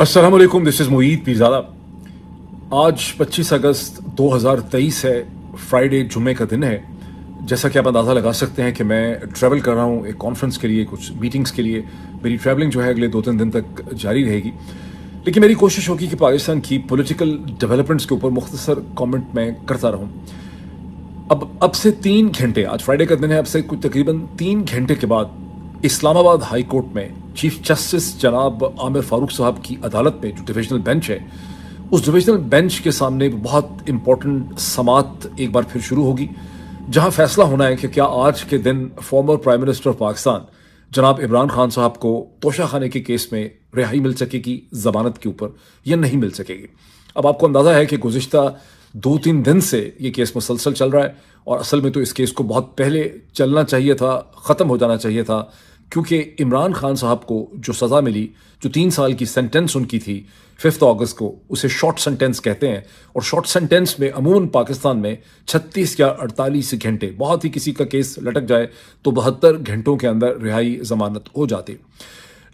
अस्सलाम वालेकुम, this is Moeed Pirzada. आज 25 अगस्त 2023 है, फ्राइडे जुम्मे का दिन है। जैसा कि आप अंदाज़ा लगा सकते हैं कि मैं ट्रैवल कर रहा हूँ एक कॉन्फ्रेंस के लिए, कुछ मीटिंग्स के लिए। मेरी ट्रैवलिंग जो है अगले 2-3 दिन तक जारी रहेगी, लेकिन मेरी कोशिश होगी कि पाकिस्तान की पॉलिटिकल डेवलपमेंट्स के ऊपर मुख्तसर कमेंट मैं करता रहूँ। अब से 3 घंटे, आज फ्राइडे का दिन है, अब से कुछ तकरीबन 3 घंटे के बाद इस्लामाबाद हाई कोर्ट में चीफ जस्टिस जनाब आमिर फारूक साहब की अदालत में जो डिविजनल बेंच है, उस डिविजनल बेंच के सामने बहुत इंपॉर्टेंट समात एक बार फिर शुरू होगी, जहां फैसला होना है कि क्या आज के दिन former prime minister of Pakistan जनाब इमरान खान साहब को तोशाखाने के केस में रिहाई मिल सकेगी जमानत के ऊपर या नहीं मिल सकेगी। अब आपको अंदाजा है कि गुज़िश्ता 2-3 दिन से ये केस मुसलसल चल रहा है, और असल में तो इस केस को बहुत पहले चलना चाहिए था, ख़त्म हो जाना चाहिए था, क्योंकि इमरान खान साहब को जो सज़ा मिली, जो 3 साल की सेंटेंस उनकी थी 5 अगस्त को, उसे शॉर्ट सेंटेंस कहते हैं। और शॉर्ट सेंटेंस में अमूमन पाकिस्तान में 36 या 48 घंटे, बहुत ही किसी का केस लटक जाए तो 72 घंटों के अंदर रिहाई जमानत हो जाती।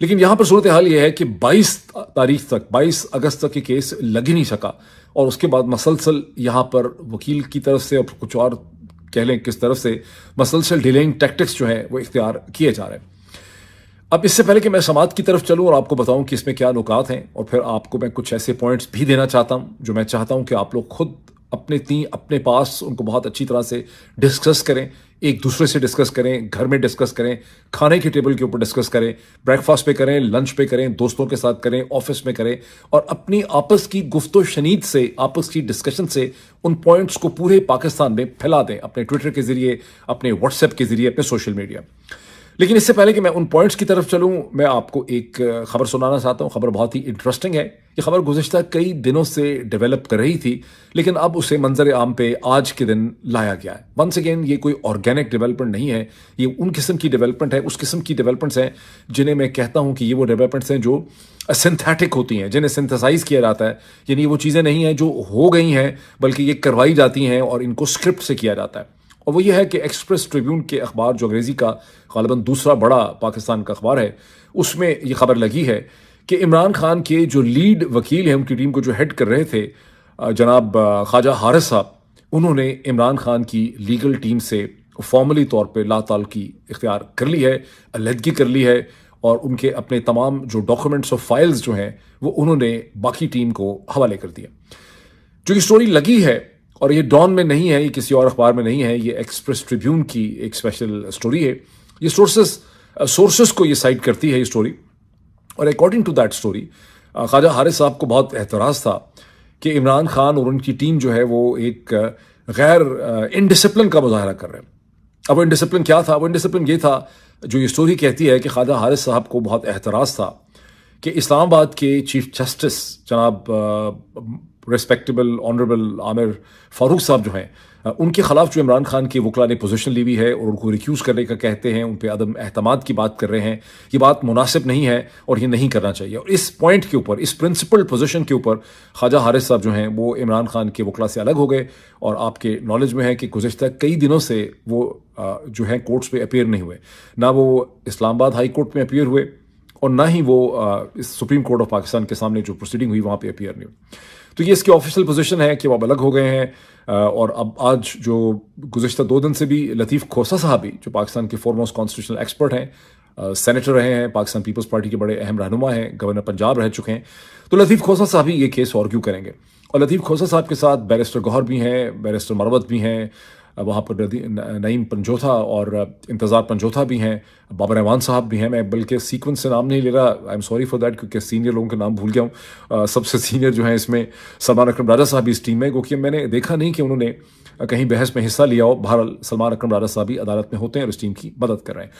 लेकिन यहाँ पर सूरत हाल ये है कि 22 अगस्त तक ये केस लग ही नहीं सका, और उसके बाद मसलसल यहाँ पर वकील की तरफ से और कुछ और कह लें किस तरफ से मसलसल डिलेइंग टैक्टिक्स जो है वो इख्तियार किए जा रहे हैं। अब इससे पहले कि मैं समात की तरफ चलूं और आपको बताऊं कि इसमें क्या नुकात हैं, और फिर आपको मैं कुछ ऐसे पॉइंट्स भी देना चाहता हूं जो मैं चाहता हूं कि आप लोग खुद अपने पास उनको बहुत अच्छी तरह से डिस्कस करें, एक दूसरे से डिस्कस करें, घर में डिस्कस करें, खाने के टेबल के ऊपर डिस्कस करें, ब्रेकफास्ट पे करें, लंच पे करें, दोस्तों के साथ करें, ऑफिस में करें, और अपनी आपस की गुफ्तो शनीद से, आपस की डिस्कशन से उन पॉइंट्स को पूरे पाकिस्तान में फैला दें, अपने ट्विटर के जरिए, अपने व्हाट्सएप के जरिए, अपने सोशल मीडिया। लेकिन इससे पहले कि मैं उन पॉइंट्स की तरफ चलूं, मैं आपको एक खबर सुनाना चाहता हूं। खबर बहुत ही इंटरेस्टिंग है। ये खबर गुज़िश्ता कई दिनों से डेवलप कर रही थी, लेकिन अब उसे मंजर आम पे आज के दिन लाया गया है। वंस अगेन, ये कोई ऑर्गेनिक डेवलपमेंट नहीं है, ये उन किस्म की डेवलपमेंट है, उस किस्म की डेवलपमेंट्स हैं जिन्हें मैं कहता हूं कि ये वो डेवलपमेंट्स हैं जो सिंथेटिक होती हैं, जिन्हें सिंथेसाइज किया जाता है। यानी वो चीज़ें नहीं हैं जो हो गई हैं, बल्कि ये करवाई जाती हैं और इनको स्क्रिप्ट से किया जाता है। और वो ये है कि एक्सप्रेस ट्रिब्यून के अखबार, जो अंग्रेज़ी का ग़ालिबन दूसरा बड़ा पाकिस्तान का अखबार है, उसमें ये खबर लगी है कि इमरान खान के जो लीड वकील हैं, उनकी टीम को जो हेड कर रहे थे जनाब ख्वाजा हारिस साहब, उन्होंने इमरान खान की लीगल टीम से फॉर्मली तौर पे लाताल्लुकी इख्तियार कर ली है, अलहदगी कर ली है, और उनके अपने तमाम जो डॉक्यूमेंट्स और फाइल्स जो हैं वो उन्होंने बाकी टीम को हवाले कर दिया। जो ये स्टोरी लगी है, और ये डॉन में नहीं है, ये किसी और अखबार में नहीं है, ये एक्सप्रेस ट्रिब्यून की एक स्पेशल स्टोरी है। ये सोर्सेस को ये साइट करती है ये स्टोरी, और according to that story Khwaja Haris साहब को बहुत एतराज़ था कि इमरान खान और उनकी टीम जो है वो एक गैर इनडिसिप्लिन का मुजाहरा कर रहे हैं। अब वो इनडिसिप्लिन क्या था? वो इनडिसिप्लिन ये था, जो ये स्टोरी कहती है कि ख्वाजा हारिस साहब को बहुत एतराज़ था कि इस्लामाबाद के चीफ जस्टिस जनाब रिस्पेक्टेबल ऑनरेबल आमिर फारूक साहब जो हैं, उनके खिलाफ जो इमरान खान के वकला ने पोजीशन ली हुई है और उनको रिक्यूज़ करने का कहते हैं, उन पे अदम एहतमाद की बात कर रहे हैं, ये बात मुनासिब नहीं है और ये नहीं करना चाहिए। और इस पॉइंट के ऊपर, इस प्रिंसिपल पोजीशन के ऊपर ख्वाजा हारिस साहब जो हैं वो इमरान खान के वकला से अलग हो गए, और आपके नॉलेज में है कि गुज़िश्ता कई दिनों से वो जो हैं कोर्ट्स पे अपीयर नहीं हुए। ना वो इस्लामाबाद हाई कोर्ट में अपीयर हुए, और ना ही वो इस सुप्रीम कोर्ट ऑफ पाकिस्तान के सामने जो प्रोसीडिंग हुई वहाँ पे अपीयर नहीं हुई। तो ये इसकी ऑफिशियल पोजीशन है कि वो अब अलग हो गए हैं। और अब आज जो गुज़िश्ता 2 दिन से भी लतीफ़ खोसा साहब भी, जो पाकिस्तान के फॉरमोस्ट कॉन्स्टिट्यूशनल एक्सपर्ट हैं, सेनेटर रहे हैं, पाकिस्तान पीपल्स पार्टी के बड़े अहम रहनुमा हैं, गवर्नर पंजाब रह चुके हैं, तो लतीफ़ खोसा साहब ही ये केस आर्ग्यू करेंगे। और लतीफ़ खोसा साहब के साथ बैरिस्टर गौहर भी हैं, बैरिस्टर मरवत भी हैं, वहाँ पर नईम पंजोथा और इंतज़ार पंजोथा भी हैं, बाबर रहमान साहब भी हैं। मैं बल्कि सीक्वेंस से नाम नहीं ले रहा, I am sorry for that, क्योंकि सीनियर लोगों के नाम भूल गया हूँ। सबसे सीनियर जो है इसमें सलमान अकरम राजा साहब भी इस टीम में, क्योंकि मैंने देखा नहीं कि उन्होंने कहीं बहस में हिस्सा लिया हो। बहरहाल सलमान अकरम राजा साहब भी अदालत में होते हैं और इस टीम की मदद कर रहे हैं।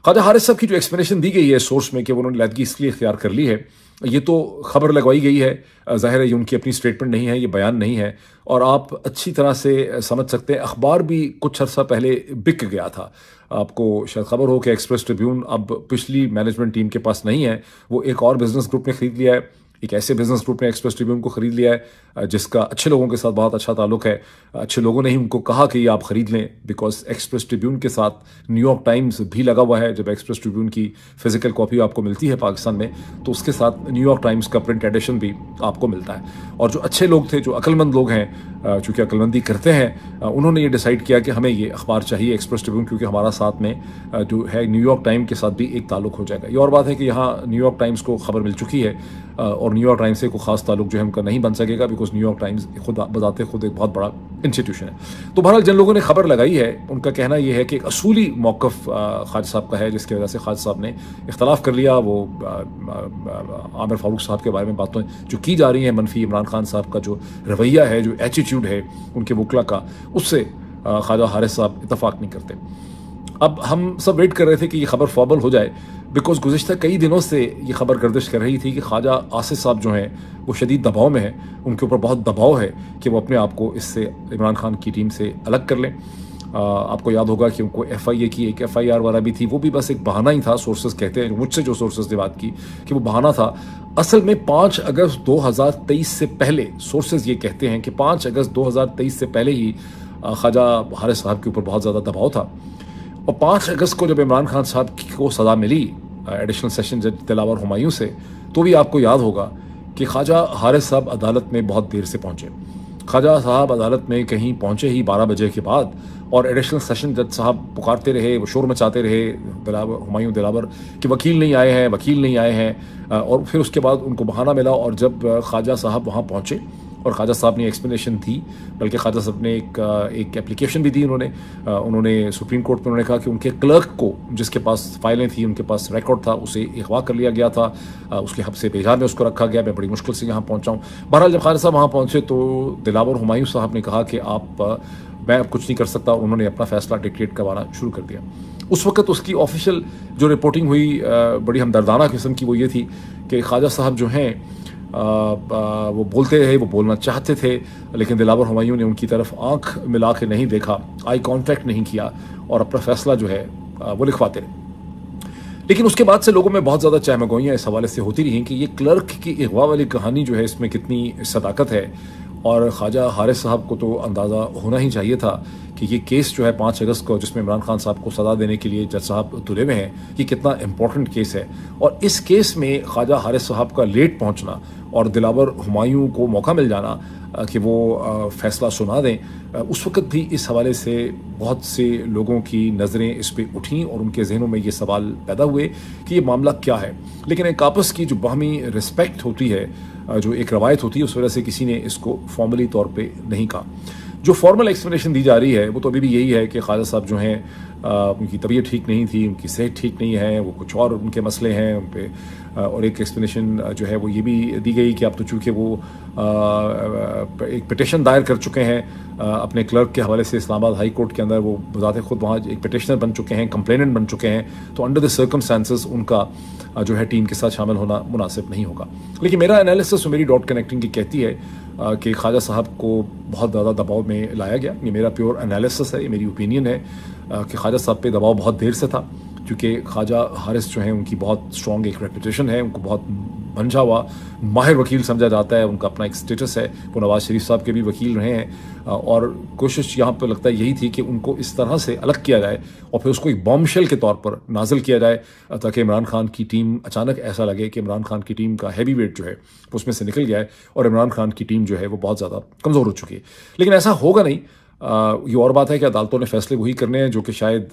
ख्वाजा हारिस साहब की जो एक्सप्लेनेशन दी गई है सोर्स में कि उन्होंने लहदगी इसलिए इख्तियार कर ली है, ये तो खबर लगवाई गई है, ज़ाहिर है ये उनकी अपनी स्टेटमेंट नहीं है, ये बयान नहीं है, और आप अच्छी तरह से समझ सकते हैं। अखबार भी कुछ अर्सा पहले बिक गया था, आपको शायद खबर हो कि एक्सप्रेस ट्रिब्यून अब पिछली मैनेजमेंट टीम के पास नहीं है, वो एक और बिजनेस ग्रुप ने खरीद लिया है। एक ऐसे बिजनेस ग्रुप ने एक्सप्रेस ट्रिब्यून को खरीद लिया है जिसका अच्छे लोगों के साथ बहुत अच्छा ताल्लुक है। अच्छे लोगों ने ही उनको कहा कि ये आप खरीद लें, बिकॉज एक्सप्रेस ट्रिब्यून के साथ न्यूयॉर्क टाइम्स भी लगा हुआ है। जब एक्सप्रेस ट्रिब्यून की फिजिकल कॉपी आपको मिलती है पाकिस्तान में, तो उसके साथ न्यूयॉर्क टाइम्स का प्रिंट एडिशन भी आपको मिलता है। और जो अच्छे लोग थे, जो अक्लमंद लोग हैं, चूँकि अक्लमंदी करते हैं, उन्होंने ये डिसाइड किया कि हमें ये अखबार चाहिए एक्सप्रेस ट्रिब्यून, क्योंकि हमारा साथ में जो है न्यूयॉर्क टाइम के साथ भी एक ताल्लुक हो जाएगा। ये और बात है कि यहाँ न्यूयॉर्क टाइम्स को खबर मिल चुकी है और न्यूयॉर्क टाइम्स से कोई खास ताल्लुक जो है उनका नहीं बन सकेगा, बिकॉज न्यूयॉर्क टाइम्स खुद बजाते खुद एक बहुत बड़ा इंस्टीट्यूशन है। तो बहरहाल जिन लोगों ने खबर लगाई है उनका कहना यह है कि एक असूली मौक़िफ़ ख्वाजा साहब का है, जिसकी वजह से ख्वाजा साहब ने इख्तलाफ कर लिया। वो आमिर फारूक साहब के बारे में बातें जो की जा रही हैं मनफी, इमरान खान साहब का जो रवैया है, जो एटीट्यूड है उनके वकला का, उससे ख्वाजा हारिस साहब इतफाक़ नहीं करते। अब हम सब वेट कर रहे थे कि ये खबर फॉर्मल हो जाए, बिकॉज गुज़िश्ता कई दिनों से ये खबर गर्दिश कर रही थी कि ख्वाजा आसिफ साहब जो हैं वो शदीद दबाव में हैं, उनके ऊपर बहुत दबाव है कि वो अपने आप को इससे इमरान खान की टीम से अलग कर लें। आपको याद होगा कि उनको FIA की एक FIR वाला भी थी, वो भी बस एक बहाना ही था। सोर्सेज कहते हैं, मुझसे जो सोर्सेज ने बात की, कि वो बहाना था। असल में 5 अगस्त 2023 से पहले, सोर्सेज ये कहते हैं कि 5 अगस्त 2023 से पहले ही ख्वाजा हारिस साहब के ऊपर बहुत ज़्यादा दबाव था। और 5 अगस्त को जब इमरान खान साहब को सज़ा मिली एडिशनल सेशन जज दिलावर हुमायूं से, तो भी आपको याद होगा कि ख्वाजा हारिस साहब अदालत में बहुत देर से पहुँचे। ख्वाजा साहब अदालत में कहीं पहुँचे ही 12 बजे के बाद, और एडिशनल सेशन जज साहब पुकारते रहे, वो शोर मचाते रहे हुमायूं दिलावर कि वकील नहीं आए हैं, वकील नहीं आए हैं। और फिर उसके बाद उनको बहाना मिला, और जब ख्वाजा साहब वहाँ पहुँचे और ख्वाजा साहब ने एक्सप्लेनेशन दी, बल्कि ख्वाजा साहब ने एक एप्लीकेशन भी दी। उन्होंने सुप्रीम कोर्ट में उन्होंने कहा कि उनके क्लर्क को, जिसके पास फाइलें थी, उनके पास रिकॉर्ड था, उसे अगवा कर लिया गया था, उसके हब्से बेजार में उसको रखा गया। मैं बड़ी मुश्किल से यहाँ पहुँचा हूँ। बहरहाल जब ख्वाजा साहब वहाँ पहुँचे तो दिलावर हुमायूं साहब ने कहा कि मैं अब कुछ नहीं कर सकता। उन्होंने अपना फैसला डिक्टेट करवाना शुरू कर दिया। उस वक्त उसकी ऑफिशियल जो रिपोर्टिंग हुई बड़ी हमदर्दाना किस्म की, वो ये थी कि ख्वाजा साहब जो हैं वो बोलते रहे, वो बोलना चाहते थे, लेकिन दिलावर हुमायूं ने उनकी तरफ आंख मिला के नहीं देखा, आई कांटेक्ट नहीं किया, और अपना फैसला जो है वो लिखवाते रहे। लेकिन उसके बाद से लोगों में बहुत ज़्यादा चहमगोइयाँ इस हवाले से होती रहीं कि ये क्लर्क की अगवा वाली कहानी जो है, इसमें कितनी सदाकत है। और ख्वाजा हारिस साहब को तो अंदाज़ा होना ही चाहिए था कि ये केस जो है 5 अगस्त को, जिसमें इमरान खान साहब को सज़ा देने के लिए जज साहब तुले हुए हैं, ये कितना इंपॉर्टेंट केस है। और इस केस में ख्वाजा हारिस साहब का लेट पहुंचना और दिलावर हुमायूं को मौका मिल जाना कि वो फ़ैसला सुना दें, उस वक़्त भी इस हवाले से बहुत से लोगों की नज़रें इस पर उठीं और उनके जहनों में ये सवाल पैदा हुए कि ये मामला क्या है। लेकिन एक आपस की जो बाहमी रिस्पेक्ट होती है, जो एक रवायत होती है, उस वजह से किसी ने इसको फॉर्मली तौर पे नहीं कहा। जो फॉर्मल एक्सप्लेनेशन दी जा रही है वो तो अभी भी यही है कि ख्वाजा साहब जो हैं उनकी तबीयत ठीक नहीं थी, उनकी सेहत ठीक नहीं है, वो कुछ और उनके मसले हैं उन पे। और एक एक्सप्लेनेशन जो है वो ये भी दी गई कि अब तो चूँकि वो एक पिटिशन दायर कर चुके हैं अपने क्लर्क के हवाले से इस्लामाबाद हाई कोर्ट के अंदर, वो बजाते खुद वहाँ एक पिटिशनर बन चुके हैं, कंप्लेनेंट बन चुके हैं, तो अंडर द सर्कमस्टांसेस उनका जो है टीम के साथ शामिल होना मुनासिब नहीं होगा। लेकिन मेरा एनालिसिस और मेरी डॉट कनेक्टिंग की कहती है कि ख्वाजा साहब को बहुत ज़्यादा दबाव में लाया गया। ये मेरा प्योर एनालिसिस है, ये मेरी ओपिनियन है कि ख्वाजा साहब पे दबाव बहुत देर से था, क्योंकि ख्वाजा हारिस जो हैं उनकी बहुत स्ट्रॉन्ग एक रेपुटेशन है, उनको बहुत मंझा हुआ माहिर वकील समझा जाता है, उनका अपना एक स्टेटस है, वो नवाज़ शरीफ साहब के भी वकील रहे हैं। और कोशिश यहाँ पर लगता है यही थी कि उनको इस तरह से अलग किया जाए और फिर उसको एक बॉम्बशेल के तौर पर नाजिल किया जाए, ताकि इमरान खान की टीम, अचानक ऐसा लगे कि इमरान खान की टीम का हैवी वेट जो है उसमें से निकल गया है और इमरान खान की टीम जो है वो बहुत ज़्यादा कमज़ोर हो चुकी है। लेकिन ऐसा होगा नहीं। ये और बात है कि अदालतों ने फैसले वही करने हैं जो कि शायद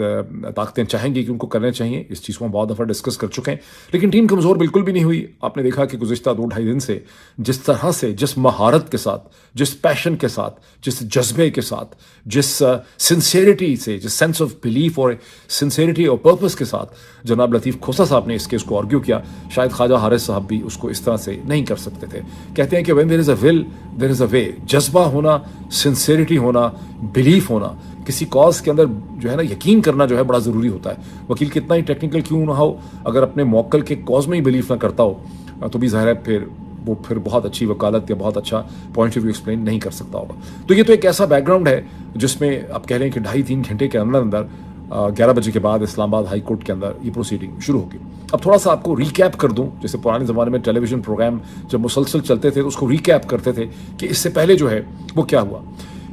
ताकतें चाहेंगी कि उनको करने चाहिए। इस चीज़ को हम बहुत दफ़ा डिस्कस कर चुके हैं। लेकिन टीम कमज़ोर बिल्कुल भी नहीं हुई। आपने देखा कि गुज़िश्ता 2-2.5 दिन से जिस तरह से, जिस महारत के साथ, जिस पैशन के साथ, जिस जज्बे के साथ, जिस सिंसेरिटी से, जिस सेंस ऑफ बिलीफ और सिंसेरिटी और पर्पस के साथ जनाब लतीफ़ खोसा साहब ने इस केस को आर्ग्यू किया, शायद ख्वाजा हारिस साहब भी उसको इस तरह से नहीं कर सकते थे। कहते हैं कि when there is a will there is a way. जज्बा होना, सिंसेरिटी होना, बिलीफ होना, किसी कॉज के अंदर जो है ना यकीन करना जो है बड़ा ज़रूरी होता है। वकील कितना ही टेक्निकल क्यों ना हो, अगर अपने मौक्कल के कॉज में ही बिलीफ ना करता हो तो भी ज़ाहिर है फिर बहुत अच्छी वकालत या बहुत अच्छा पॉइंट ऑफ व्यू एक्सप्लेन नहीं कर सकता होगा। तो ये तो एक ऐसा बैकग्राउंड है जिसमें आप कह लें कि 2.5-3 घंटे के अंदर अंदर 11 बजे के बाद इस्लामाबाद हाई कोर्ट के अंदर ये प्रोसीडिंग शुरू होगी। अब थोड़ा सा आपको रिकैप कर दूं, जैसे पुराने ज़माने में टेलीविज़न प्रोग्राम जब मुसलसल चलते थे तो उसको रिकैप करते थे कि इससे पहले जो है वो क्या हुआ।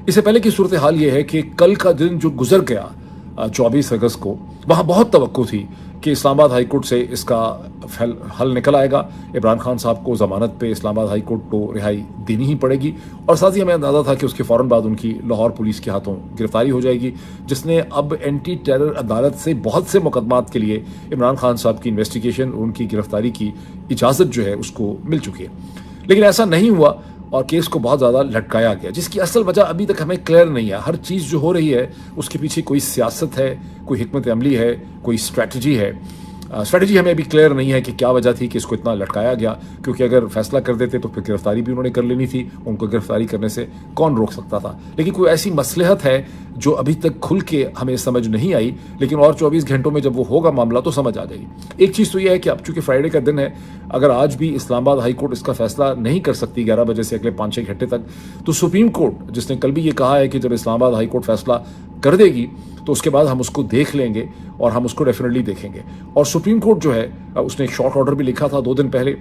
इससे पहले की सूरत हाल ये है कि कल का दिन जो गुजर गया 24 अगस्त को, वहाँ बहुत तवक्को थी कि इस्लामाबाद हाई कोर्ट से इसका हल निकल आएगा। इमरान खान साहब को ज़मानत पे इस्लामाबाद हाई कोर्ट को रिहाई देनी ही पड़ेगी, और साथ ही हमें अंदाज़ा था कि उसके फ़ौरन बाद उनकी लाहौर पुलिस के हाथों गिरफ्तारी हो जाएगी, जिसने अब एंटी टेरर अदालत से बहुत से मुकदमात के लिए इमरान खान साहब की इन्वेस्टिगेशन, उनकी गिरफ्तारी की इजाज़त जो है उसको मिल चुकी है। लेकिन ऐसा नहीं हुआ और केस को बहुत ज़्यादा लटकाया गया, जिसकी असल वजह अभी तक हमें क्लियर नहीं है। हर चीज़ जो हो रही है उसके पीछे कोई सियासत है, कोई हिकमत अमली है, कोई स्ट्रैटेजी है। स्ट्रैटेजी हमें अभी क्लियर नहीं है कि क्या वजह थी कि इसको इतना लटकाया गया, क्योंकि अगर फैसला कर देते तो फिर गिरफ्तारी भी उन्होंने कर लेनी थी। उनको गिरफ्तारी करने से कौन रोक सकता था। लेकिन कोई ऐसी मसलहत है जो अभी तक खुल के हमें समझ नहीं आई, लेकिन और 24 घंटों में जब वो होगा मामला तो समझ आ जाएगी। एक चीज़ तो यह है कि अब चूंकि फ्राइडे का दिन है, अगर आज भी इस्लामाबाद हाई कोर्ट इसका फैसला नहीं कर सकती 11 बजे से अगले 5-6 घंटे तक, तो सुप्रीम कोर्ट, जिसने कल भी ये कहा है कि जब इस्लामाबाद हाई कोर्ट फैसला कर देगी तो उसके बाद हम उसको देख लेंगे, और हम उसको डेफिनेटली देखेंगे। और सुप्रीम कोर्ट जो है उसने एक शॉर्ट ऑर्डर भी लिखा था 2 दिन पहले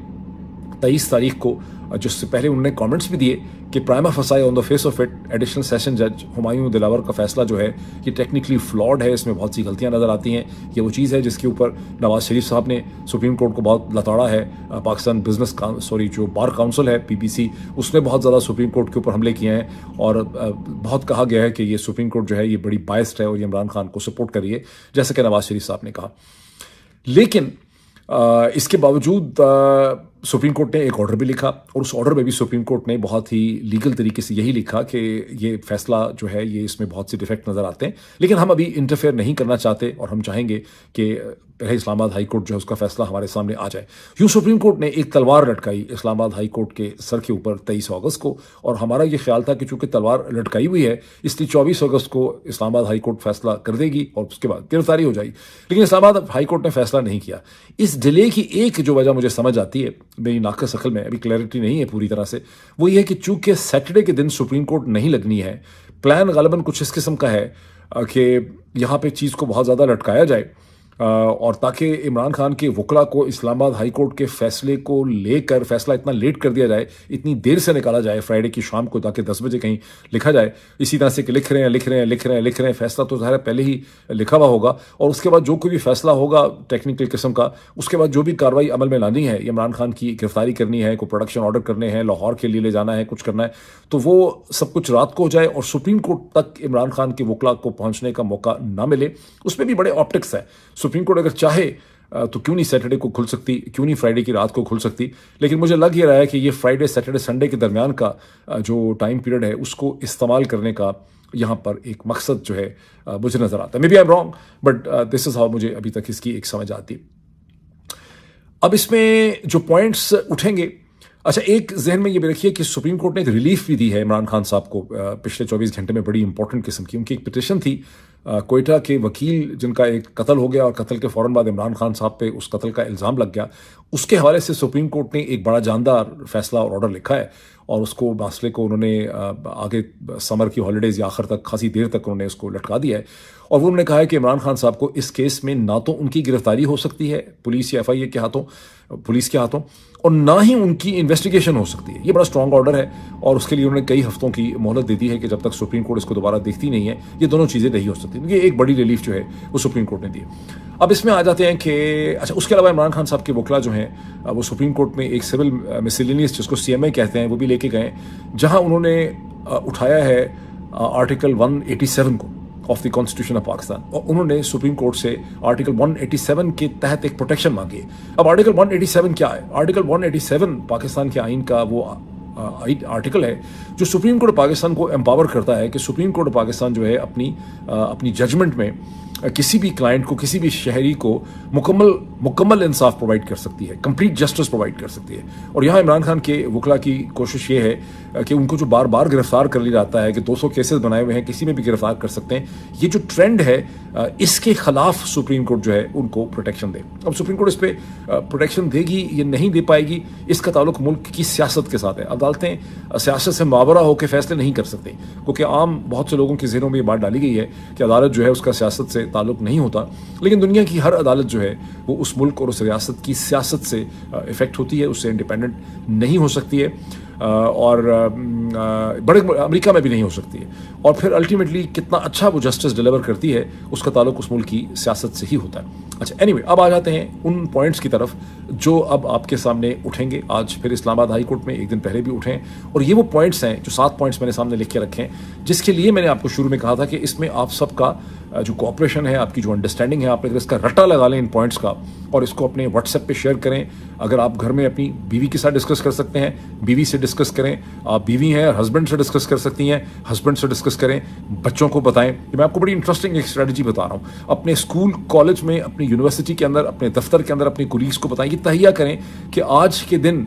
23 तारीख को, जिससे पहले उन्होंने कमेंट्स भी दिए कि प्राइमा फसाई on the face of it additional session जज हुमायूं दिलावर का फैसला जो है ये टेक्निकली फ्लॉड है, इसमें बहुत सी गलतियां नज़र आती हैं। ये वो चीज़ है जिसके ऊपर नवाज शरीफ साहब ने सुप्रीम कोर्ट को बहुत लताड़ा है। पाकिस्तान बिजनेस जो बार काउंसिल है PBC, उसने बहुत ज़्यादा सुप्रीम कोर्ट के ऊपर हमले किए हैं, और बहुत कहा गया है कि ये सुप्रीम कोर्ट जो है ये बड़ी बायस्ड है और ये इमरान खान को सपोर्ट कर रही है, जैसे कि नवाज शरीफ साहब ने कहा। लेकिन इसके बावजूद सुप्रीम कोर्ट ने एक ऑर्डर भी लिखा, और उस ऑर्डर में भी सुप्रीम कोर्ट ने बहुत ही लीगल तरीके से यही लिखा कि ये फैसला जो है ये इसमें बहुत से डिफेक्ट नज़र आते हैं, लेकिन हम अभी इंटरफेयर नहीं करना चाहते, और हम चाहेंगे कि पहले इस्लामाबाद हाई कोर्ट जो है उसका फैसला हमारे सामने आ जाए। यूँ सुप्रीम कोर्ट ने एक तलवार लटकाई इस्लामाबाद हाई कोर्ट के सर के ऊपर 23 अगस्त को, और हमारा ये ख्याल था कि चूंकि तलवार लटकाई हुई है इसलिए 24 अगस्त को इस्लामाबाद हाई कोर्ट फैसला कर देगी और उसके बाद गिरफ्तारी हो जाएगी। लेकिन इस्लामाबाद हाई कोर्ट ने फैसला नहीं किया। इस डिले की एक जो वजह मुझे समझ आती है, मेरी नाकस अकल में अभी क्लैरिटी नहीं है पूरी तरह से, वो ये है कि चूंकि सैटरडे के दिन सुप्रीम कोर्ट नहीं लगनी है, प्लान गालिबन कुछ इस किस्म का है कि यहाँ पे चीज़ को बहुत ज़्यादा लटकाया जाए, और ताकि इमरान खान के वकला को इस्लामाबाद हाई कोर्ट के फैसले को लेकर फैसला इतना लेट कर दिया जाए, इतनी देर से निकाला जाए फ्राइडे की शाम को, ताकि 10 बजे कहीं लिखा जाए। इसी तरह से कि लिख रहे हैं, फैसला तो ज़ाहिर पहले ही लिखा हुआ होगा, और उसके बाद जो कोई भी फैसला होगा टेक्निकल किस्म का, उसके बाद जो भी कार्रवाई अमल में लानी है, इमरान खान की गिरफ्तारी करनी है, कोई प्रोडक्शन ऑर्डर करने हैं, लाहौर के लिए ले जाना है, कुछ करना है, तो वो सब कुछ रात को हो जाए और सुप्रीम कोर्ट तक इमरान खान के वकला को पहुँचने का मौका ना मिले। उसमें भी बड़े ऑप्टिक्स है। सुप्रीम कोर्ट अगर चाहे तो क्यों नहीं सैटरडे को खुल सकती, क्यों नहीं फ्राइडे की रात को खुल सकती, लेकिन मुझे लग ये रहा है कि ये फ्राइडे सैटरडे संडे के दरमियान का जो टाइम पीरियड है उसको इस्तेमाल करने का यहाँ पर एक मकसद जो है मुझे नज़र आता है। Maybe I am wrong, but this is how मुझे अभी तक इसकी एक समझ आती। अब इसमें जो पॉइंट्स उठेंगे, अच्छा एक जहन में ये भी रखिए कि सुप्रीम कोर्ट ने एक रिलीफ भी दी है इमरान खान साहब को पिछले 24 घंटे में, बड़ी इंपॉर्टेंट किस्म की। उनकी एक पिटिशन थी, कोयटा के वकील जिनका एक कत्ल हो गया और कत्ल के फ़ौरन बाद इमरान खान साहब पे उस कत्ल का इल्ज़ाम लग गया, उसके हवाले से सुप्रीम कोर्ट ने एक बड़ा जानदार फैसला और ऑर्डर लिखा है, और उसको मसले को उन्होंने आगे समर की हॉलीडेज़ या आखिर तक खासी देर तक उन्होंने उसको लटका दिया है। और वो उन्होंने कहा है कि इमरान खान साहब को इस केस में ना तो उनकी गिरफ्तारी हो सकती है पुलिस या FIA के हाथों, पुलिस के हाथों, और ना ही उनकी इन्वेस्टिगेशन हो सकती है। ये बड़ा स्ट्रॉन्ग ऑर्डर है, और उसके लिए उन्होंने कई हफ्तों की मोहलत दे दी है कि जब तक सुप्रीम कोर्ट इसको दोबारा देखती नहीं है ये दोनों चीज़ें नहीं हो सकती। ये एक बड़ी रिलीफ जो है वो सुप्रीम कोर्ट ने दी। अब इसमें आ जाते हैं कि अच्छा उसके अलावा इमरान खान साहब के वकला जो हैं वो सुप्रीम कोर्ट में एक सिविल मिसलेनियस जिसको CMA कहते हैं वो भी लेके गए, जहाँ उन्होंने उठाया है आर्टिकल 187 को of the constitution of Pakistan, और उन्होंने सुप्रीम कोर्ट से आर्टिकल 187 के तहत एक प्रोटेक्शन मांगी है। अब आर्टिकल 187 क्या है? आर्टिकल 187 पाकिस्तान के आइन का वो आर्टिकल है जो सुप्रीम कोर्ट पाकिस्तान को एम्पावर करता है कि सुप्रीम कोर्ट पाकिस्तान जो है अपनी जजमेंट में किसी भी क्लाइंट को, किसी भी शहरी को मुकम्मल इंसाफ प्रोवाइड कर सकती है, कंप्लीट जस्टिस प्रोवाइड कर सकती है। और यहाँ इमरान खान के वकला की कोशिश ये है कि उनको जो बार बार गिरफ्तार कर लिया जाता है कि 200 केसेस बनाए हुए हैं, किसी में भी गिरफ्तार कर सकते हैं, ये जो ट्रेंड है इसके खिलाफ सुप्रीम कोर्ट जो है उनको प्रोटेक्शन दे। अब सुप्रीम कोर्ट इस पर प्रोटेक्शन देगी या नहीं दे पाएगी, इसका ताल्लुक मुल्क की सियासत के साथ है। अदालतें सियासत से मावरा होकर फैसले नहीं कर सकती, क्योंकि आम बहुत से लोगों के जहनों में ये बात डाली गई है कि अदालत जो है उसका सियासत से ताल्लुक नहीं होता, लेकिन दुनिया की हर अदालत जो है वो उस मुल्क और उस रियासत की सियासत से इफ़ेक्ट होती है, उससे इंडिपेंडेंट नहीं हो सकती है, और बड़े अमेरिका में भी नहीं हो सकती है। और फिर अल्टीमेटली कितना अच्छा वो जस्टिस डिलीवर करती है उसका ताल्लुक उस मुल्क की सियासत से ही होता है। अच्छा, एनीवे, अब आ जाते हैं उन पॉइंट्स की तरफ जो अब आपके सामने उठेंगे। आज फिर इस्लामाबाद हाई कोर्ट में एक दिन पहले भी उठे, और ये वो पॉइंट्स हैं जो 7 पॉइंट्स मैंने सामने लिख के रखे हैं, जिसके लिए मैंने आपको शुरू में कहा था कि इसमें आप सबका जो कोऑपरेशन है, आपकी जो अंडरस्टैंडिंग है, आप अगर इसका रट्टा लगा लें इन पॉइंट्स का और इसको अपने व्हाट्सएप पे शेयर करें। अगर आप घर में अपनी बीवी के साथ डिस्कस कर सकते हैं, बीवी से डिस्कस करें। आप बीवी हैं, हस्बैंड से डिस्कस कर सकती हैं, हस्बैंड से डिस्कस करें। बच्चों को बताएं। ये मैं आपको बड़ी इंटरेस्टिंग एक स्ट्रेटजी बता रहा हूँ। अपने स्कूल, कॉलेज में, अपनी यूनिवर्सिटी के अंदर, अपने दफ्तर के अंदर अपनी कुलीग्स को बताएं, ये तहिया करें कि आज के दिन,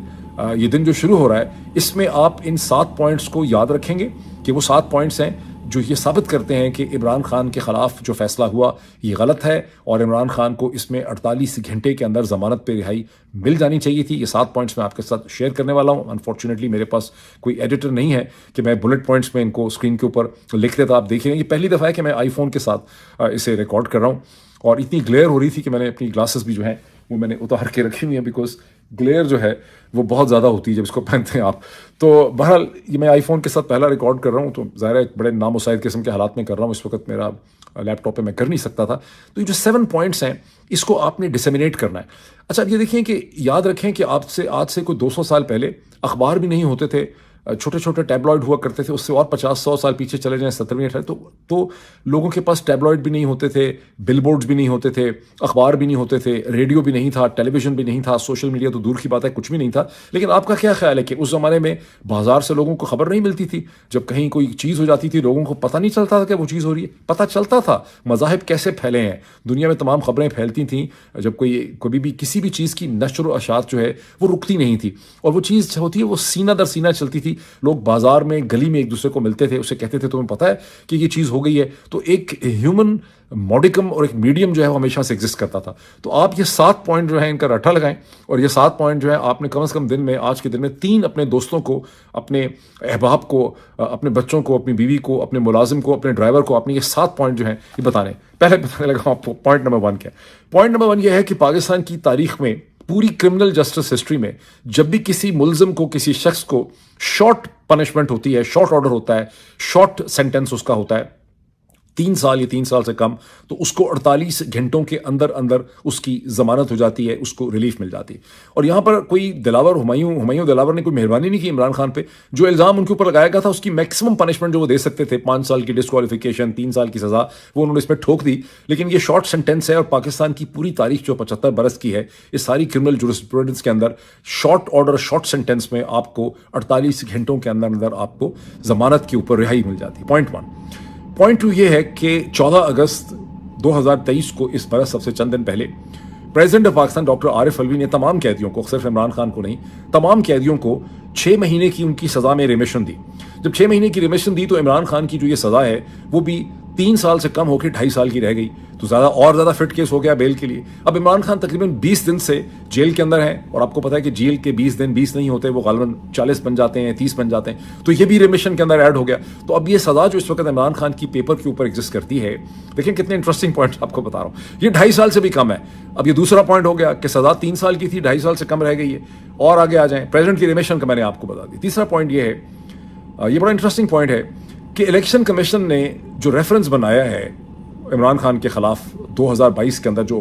ये दिन जो शुरू हो रहा है, इसमें आप इन 7 पॉइंट्स को याद रखेंगे कि वो 7 पॉइंट्स हैं जो ये साबित करते हैं कि इमरान खान के खिलाफ जो फैसला हुआ ये गलत है, और इमरान खान को इसमें 48 घंटे के अंदर जमानत पे रिहाई मिल जानी चाहिए थी। ये 7 पॉइंट्स मैं आपके साथ शेयर करने वाला हूँ। अनफॉर्चुनेटली मेरे पास कोई एडिटर नहीं है कि मैं बुलेट पॉइंट्स में इनको स्क्रीन के ऊपर लिख देता। आप देखेंगे, ये पहली दफ़ा है कि मैं आईफोन के साथ इसे रिकॉर्ड कर रहा हूँ, और इतनी ग्लेयर हो रही थी कि मैंने अपनी ग्लासेस भी जो हैं वो मैंने उतार के रखी हुई हैं, बिकॉज ग्लेयर जो है वो बहुत ज़्यादा होती है जब इसको पहनते हैं आप। तो बहरहाल ये मैं आईफोन के साथ पहला रिकॉर्ड कर रहा हूँ, तो ज़ाहिर है बड़े नामुसाइद किस्म के हालात में कर रहा हूँ। इस वक्त मेरा लैपटॉप पे मैं कर नहीं सकता था। तो ये जो 7 पॉइंट्स हैं इसको आपने डिसेमिनेट करना है। अच्छा, अब ये देखिए कि याद रखें कि आपसे आज से कोई 200 साल पहले अखबार भी नहीं होते थे, छोटे छोटे टैबलॉइड हुआ करते थे। उससे और 50-100 साल पीछे चले जाएं, 17वीं 18वीं, तो लोगों के पास टैबलॉइड भी नहीं होते थे, बिलबोर्ड्स भी नहीं होते थे, अखबार भी नहीं होते थे, रेडियो भी नहीं था, टेलीविजन भी नहीं था, सोशल मीडिया तो दूर की बात है, कुछ भी नहीं था। लेकिन आपका क्या ख्याल है कि उस ज़माने में बाजार से लोगों को खबर नहीं मिलती थी? जब कहीं कोई चीज़ हो जाती थी लोगों को पता नहीं चलता था कि वो चीज़ हो रही है? पता चलता था। मज़ाहिब कैसे फैले हैं, दुनिया में तमाम खबरें फैलती थीं। जब कभी भी किसी भी चीज़ की नशर व अशात जो है वो रुकती नहीं थी, और वो चीज़ होती है वो सीना दर सीना चलती थी। लोग बाजार में, गली में एक दूसरे को मिलते थे, उससे कहते थे तुम्हें पता है कि ये चीज़ हो गई है। तो एक ह्यूमन मॉडिकम और एक मीडियम जो है वो हमेशा से एग्जिस्ट करता था। तो आप ये 7 पॉइंट जो है इनका रट्टा लगाएं, और ये 7 पॉइंट जो है आपने कम से कम दिन में, आज के दिन में 3 अपने दोस्तों को, अपने अहबाब को, अपने बच्चों को, अपनी बीवी को, अपने मुलाजिम को, अपने ड्राइवर को, अपने ये 7 पॉइंट जो हैं ये बताने। पहले बताने लगा आपको पॉइंट नंबर 1 क्या। पॉइंट नंबर 1 ये है कि पाकिस्तान की तारीख में, पूरी क्रिमिनल जस्टिस हिस्ट्री में, जब भी किसी मुलजिम को, किसी शख्स को शॉर्ट पनिशमेंट होती है, शॉर्ट ऑर्डर होता है, शॉर्ट सेंटेंस उसका होता है 3 साल या 3 साल से कम, तो उसको 48 घंटों के अंदर अंदर उसकी जमानत हो जाती है, उसको रिलीफ मिल जाती है। और यहाँ पर कोई दिलावर, हुमायूं दिलावर ने कोई मेहरबानी नहीं की इमरान खान पे। जो इल्ज़ाम उनके ऊपर लगाया गया था उसकी मैक्सिमम पनिशमेंट जो वो दे सकते थे, 5 साल की डिस्क्वालिफिकेशन, 3 साल की सज़ा, वो उन्होंने इसमें ठोक दी। लेकिन ये शॉर्ट सेंटेंस है, और पाकिस्तान की पूरी तारीख जो 75 बरस की है, इस सारी क्रिमिनल जुरिस्प्रूडेंस के अंदर शॉर्ट ऑर्डर, शॉर्ट सेंटेंस में आपको 48 घंटों के अंदर अंदर आपको जमानत के ऊपर रिहाई मिल जाती है। पॉइंट 1। पॉइंट 2 ये है कि 14 अगस्त 2023 को, इस बरस सबसे चंद दिन पहले, president of Pakistan doctor Arif Alvi ने तमाम कैदियों को, सिर्फ इमरान खान को नहीं, तमाम कैदियों को 6 महीने की उनकी सज़ा में रिमिशन दी। जब 6 महीने की रिमिशन दी तो इमरान खान की जो ये सज़ा है वो भी 3 साल से कम होकर 2.5 साल की रह गई, तो ज़्यादा फिट केस हो गया बेल के लिए। अब इमरान खान तकरीबन 20 दिन से जेल के अंदर हैं, और आपको पता है कि जेल के 20 दिन 20 नहीं होते, वो गालिबन 40 बन जाते हैं, 30 बन जाते हैं, तो ये भी रिमिशन के अंदर ऐड हो गया। तो अब ये सज़ा जो इस वक्त इमरान खान की पेपर के ऊपर एग्जिस्ट करती है, देखिए कितने इंटरेस्टिंग पॉइंट्स आपको बता रहा हूँ, ये 2.5 साल से भी कम है। अब ये दूसरा पॉइंट हो गया कि सज़ा 3 साल की थी, 2.5 साल से कम रह गई है। और आगे आ जाएं, प्रेसिडेंट की रिमिशन का मैंने आपको बता दी। तीसरा पॉइंट ये है, ये बड़ा इंटरेस्टिंग पॉइंट है कि इलेक्शन कमीशन ने जो रेफरेंस बनाया है इमरान खान के खिलाफ 2022 के अंदर, जो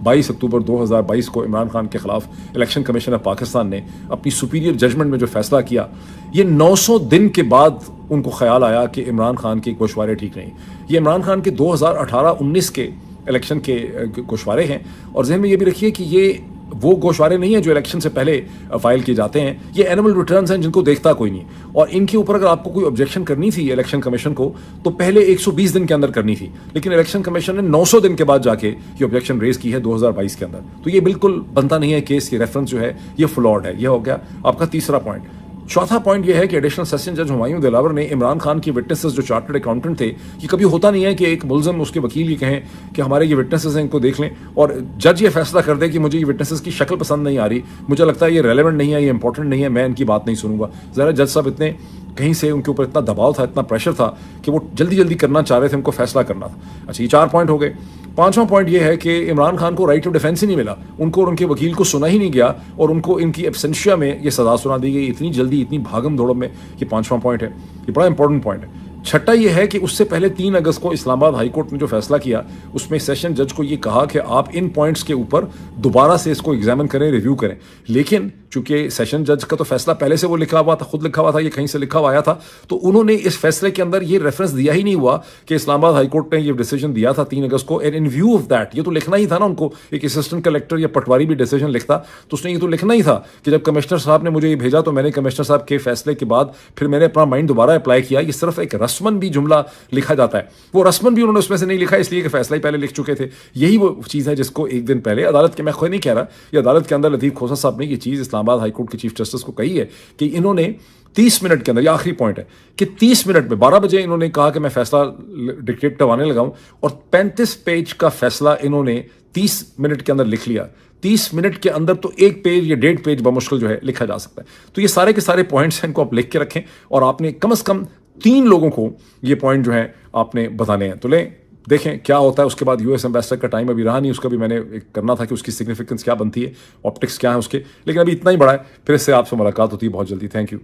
22 अक्टूबर 2022 को इमरान खान के खिलाफ इलेक्शन कमीशन ऑफ पाकिस्तान ने अपनी सुपीरियर जजमेंट में जो फैसला किया, ये 900 दिन के बाद उनको ख्याल आया कि इमरान खान के गोशवारे ठीक नहीं। ये इमरान खान के 2018-19 के इलेक्शन के गोशवारे हैं, और जहन में ये भी रखिए कि ये वो गोशवारे नहीं है जो इलेक्शन से पहले फाइल किए जाते हैं। ये एनुअल रिटर्न्स हैं जिनको देखता कोई नहीं, और इनके ऊपर अगर आपको कोई ऑब्जेक्शन करनी थी इलेक्शन कमीशन को, तो पहले 120 दिन के अंदर करनी थी। लेकिन इलेक्शन कमीशन ने 900 दिन के बाद जाके ये ऑब्जेक्शन रेज की है 2022 के अंदर। तो ये बिल्कुल बनता नहीं है केस, ये रेफरेंस जो है ये फ्लॉड है। ये हो गया आपका तीसरा पॉइंट। चौथा पॉइंट यह है कि एडिशनल सेशन जज हुमायूं दिलावर ने इमरान खान की विटनेसेस जो चार्टर्ड अकाउंटेंट थे, ये कभी होता नहीं है कि एक मुलजम उसके वकील ये कहें कि हमारे ये विटनेसेस हैं, इनको देख लें, और जज ये फैसला कर दे कि मुझे ये विटनेसेस की शक्ल पसंद नहीं आ रही, मुझे लगता है ये रेलेवेंट नहीं है, ये इंपॉर्टेंट नहीं है, मैं इनकी बात नहीं सुनूंगा। ज़रा जज साहब इतने कहीं से उनके ऊपर इतना दबाव था, इतना प्रेशर था कि वो जल्दी जल्दी करना चाह रहे थे, उनको फैसला करना था। अच्छा, ये 4 पॉइंट हो गए। पांचवा पॉइंट ये है कि इमरान खान को राइट ऑफ डिफेंस ही नहीं मिला, उनको और उनके वकील को सुना ही नहीं गया, और उनको इनकी एब्सेंशिया में ये सजा सुना दी गई इतनी जल्दी, इतनी भागम दौड़ में। ये पांचवा पॉइंट है, ये बड़ा इंपॉर्टेंट पॉइंट है। छठा ये है कि उससे पहले 3 अगस्त को इस्लामाबाद हाईकोर्ट ने जो फैसला किया, उसमें सेशन जज को ये कहा कि आप इन पॉइंट्स के ऊपर दोबारा से इसको एग्जामिन करें, रिव्यू करें। लेकिन चूंकि सेशन जज का तो फैसला पहले से वो लिखा हुआ था, खुद लिखा हुआ था, ये कहीं से लिखा हुआ आया था, तो उन्होंने इस फैसले के अंदर ये रेफरेंस दिया ही नहीं हुआ कि इस्लामाबाद हाईकोर्ट ने ये डिसीजन दिया था 3 अगस्त को, and in view of that, ये तो लिखना ही था ना उनको। एक असिस्टेंट कलेक्टर या पटवारी भी डिसीजन लिखता तो उसने ये तो लिखना ही था कि जब कमिश्नर साहब ने मुझे ये भेजा तो मैंने कमिश्नर साहब के फैसले के बाद फिर मैंने अपना माइंड दोबारा अप्लाई किया। ये सिर्फ एक रस्मन भी जुमला लिखा जाता है, वो रस्मन भी उन्होंने उसमें से नहीं लिखा, इसलिए कि फैसला ही पहले लिख चुके थे। यही वो चीज़ है जिसको एक दिन पहले अदालत के, मैं खुद नहीं कह रहा, ये अदालत के अंदर लतीफ़ खोसा साहब ने ये चीज़ इस्लामाबाद हाईकोर्ट के चीफ जस्टिस को कही है कि इन्होंने 30 मिनट के अंदर, ये आखिरी पॉइंट है कि 30 मिनट में 12 बजे इन्होंने कहा कि मैं फैसला डिक्टेट करवाने लगाऊं, और 35 पेज का फैसला इन्होंने 30 मिनट के अंदर लिख लिया। 30 मिनट के अंदर तो 1 पेज या 1.5 पेज बमुश्किल जो है लिखा जा सकता है। तो ये सारे के सारे पॉइंट्स हैं, इनको आप लिख के रखें, और आपने कम से कम 3 लोगों को ये पॉइंट जो है आपने बताने हैं। तो लें, देखें क्या होता है। उसके बाद यूएस एम्बेसडर का टाइम अभी रहा नहीं, उसका भी मैंने करना था कि उसकी सिग्निफिकेंस क्या बनती है, ऑप्टिक्स क्या है उसके, लेकिन अभी इतना ही बड़ा है। फिर इससे आपसे मुलाकात होती है बहुत जल्दी। Thank you.